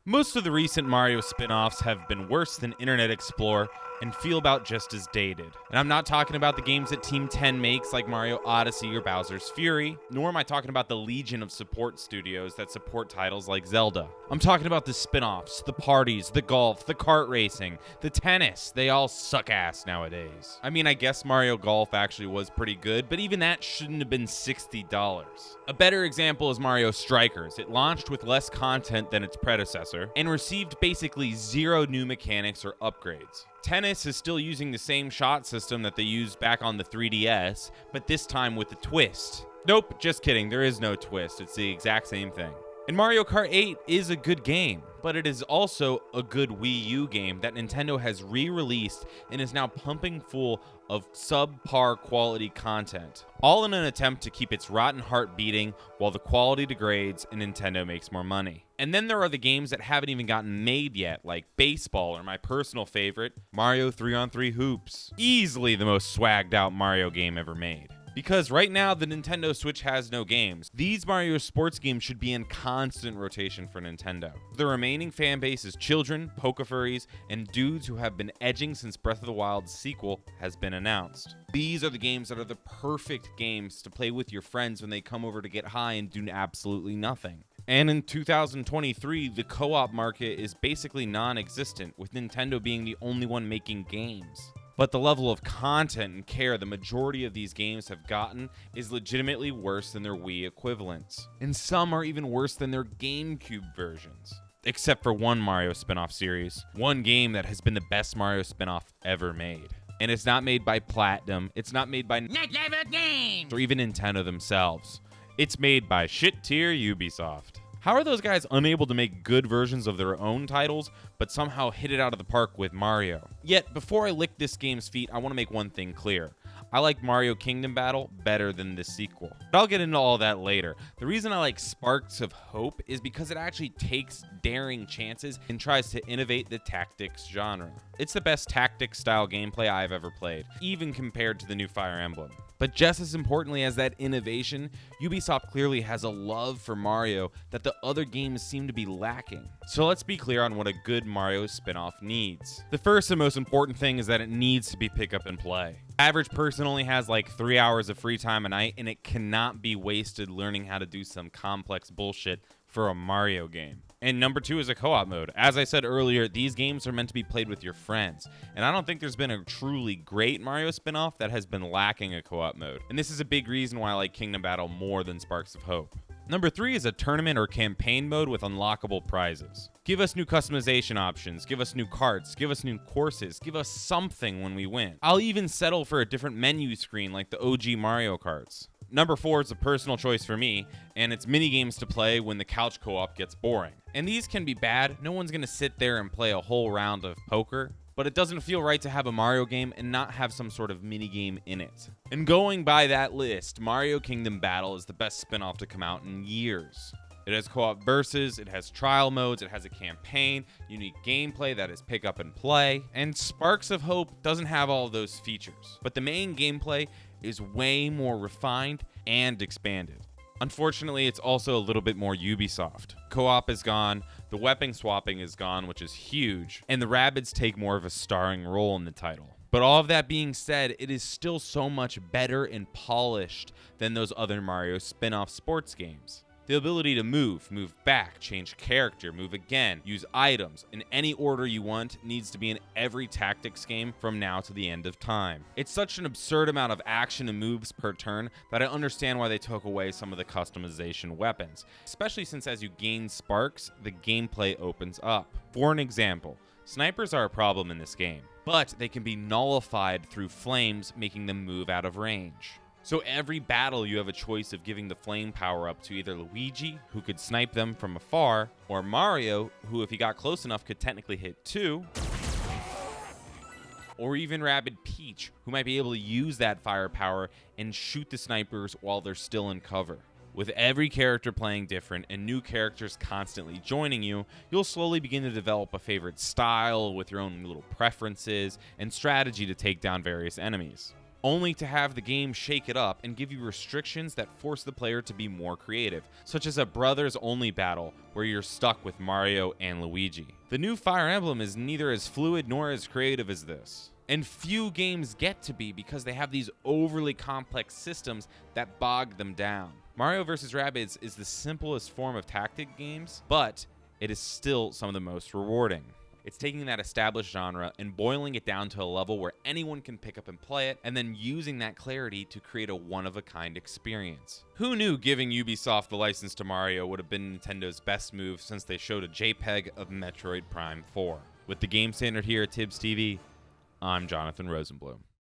Most of the recent Mario spin-offs have been worse than Internet Explorer and feel about just as dated. And I'm not talking about the games that Team 10 makes like Mario Odyssey or Bowser's Fury, nor am I talking about the legion of support studios that support titles like Zelda. I'm talking about the spin-offs, the parties, the golf, the kart racing, the tennis. They all suck ass nowadays. I mean, I guess Mario Golf actually was pretty good, but even that shouldn't have been $60. A better example is Mario Strikers. It launched with less content than its predecessor and received basically zero new mechanics or upgrades. Tennis is still using the same shot system that they used back on the 3DS, but this time with a twist. Nope, just kidding, there is no twist, it's the exact same thing. And Mario Kart 8 is a good game, but it is also a good Wii U game that Nintendo has re-released and is now pumping full of subpar quality content, all in an attempt to keep its rotten heart beating while the quality degrades and Nintendo makes more money. And then there are the games that haven't even gotten made yet, like baseball or my personal favorite, Mario 3-on-3 Hoops. Easily the most swagged out Mario game ever made. Because right now, the Nintendo Switch has no games. These Mario sports games should be in constant rotation for Nintendo. The remaining fan base is children, poke-furries, and dudes who have been edging since Breath of the Wild's sequel has been announced. These are the games that are the perfect games to play with your friends when they come over to get high and do absolutely nothing. And in 2023, the co-op market is basically non-existent, with Nintendo being the only one making games. But the level of content and care the majority of these games have gotten is legitimately worse than their Wii equivalents. And some are even worse than their GameCube versions. Except for one Mario spin-off series. One game that has been the best Mario spin-off ever made. And it's not made by Platinum, it's not made by Next Level Games, or even Nintendo themselves. It's made by shit-tier Ubisoft. How are those guys unable to make good versions of their own titles, but somehow hit it out of the park with Mario? Yet, before I lick this game's feet, I want to make one thing clear. I like Mario Kingdom Battle better than the sequel. But I'll get into all that later. The reason I like Sparks of Hope is because it actually takes daring chances and tries to innovate the tactics genre. It's the best tactics-style gameplay I've ever played, even compared to the new Fire Emblem. But just as importantly as that innovation, Ubisoft clearly has a love for Mario that the other games seem to be lacking. So let's be clear on what a good Mario spin-off needs. The first and most important thing is that it needs to be pick up and play. Average person only has like 3 hours of free time a night, and it cannot be wasted learning how to do some complex bullshit for a Mario game. And number 2 is a co-op mode. As I said earlier, these games are meant to be played with your friends. And I don't think there's been a truly great Mario spin-off that has been lacking a co-op mode. And this is a big reason why I like Kingdom Battle more than Sparks of Hope. Number 3 is a tournament or campaign mode with unlockable prizes. Give us new customization options, give us new carts, give us new courses, give us something when we win. I'll even settle for a different menu screen like the OG Mario Karts. Number 4 is a personal choice for me, and it's minigames to play when the couch co-op gets boring. And these can be bad, no one's gonna sit there and play a whole round of poker, but it doesn't feel right to have a Mario game and not have some sort of minigame in it. And going by that list, Mario Kingdom Battle is the best spin-off to come out in years. It has co-op versus, it has trial modes, it has a campaign, unique gameplay that is pick up and play, and Sparks of Hope doesn't have all of those features. But the main gameplay is way more refined and expanded. Unfortunately, it's also a little bit more Ubisoft. Co-op is gone, the weapon swapping is gone, which is huge, and the Rabbids take more of a starring role in the title. But all of that being said, it is still so much better and polished than those other Mario spin-off sports games. The ability to move back, change character, move again, use items in any order you want needs to be in every tactics game from now to the end of time. It's such an absurd amount of action and moves per turn that I understand why they took away some of the customization weapons, especially since as you gain sparks, the gameplay opens up. For an example, snipers are a problem in this game, but they can be nullified through flames, making them move out of range. So every battle you have a choice of giving the flame power up to either Luigi, who could snipe them from afar, or Mario, who if he got close enough could technically hit 2, or even Rabbid Peach, who might be able to use that firepower and shoot the snipers while they're still in cover. With every character playing different and new characters constantly joining you, you'll slowly begin to develop a favorite style with your own little preferences and strategy to take down various enemies. only to have the game shake it up and give you restrictions that force the player to be more creative, such as a brothers-only battle where you're stuck with Mario and Luigi. The new Fire Emblem is neither as fluid nor as creative as this. And few games get to be because they have these overly complex systems that bog them down. Mario vs. Rabbids is the simplest form of tactic games, but it is still some of the most rewarding. It's taking that established genre and boiling it down to a level where anyone can pick up and play it, and then using that clarity to create a one-of-a-kind experience. Who knew giving Ubisoft the license to Mario would have been Nintendo's best move since they showed a JPEG of Metroid Prime 4? With the Game Standard here at Tibbs TV, I'm Jonathan Rosenblum.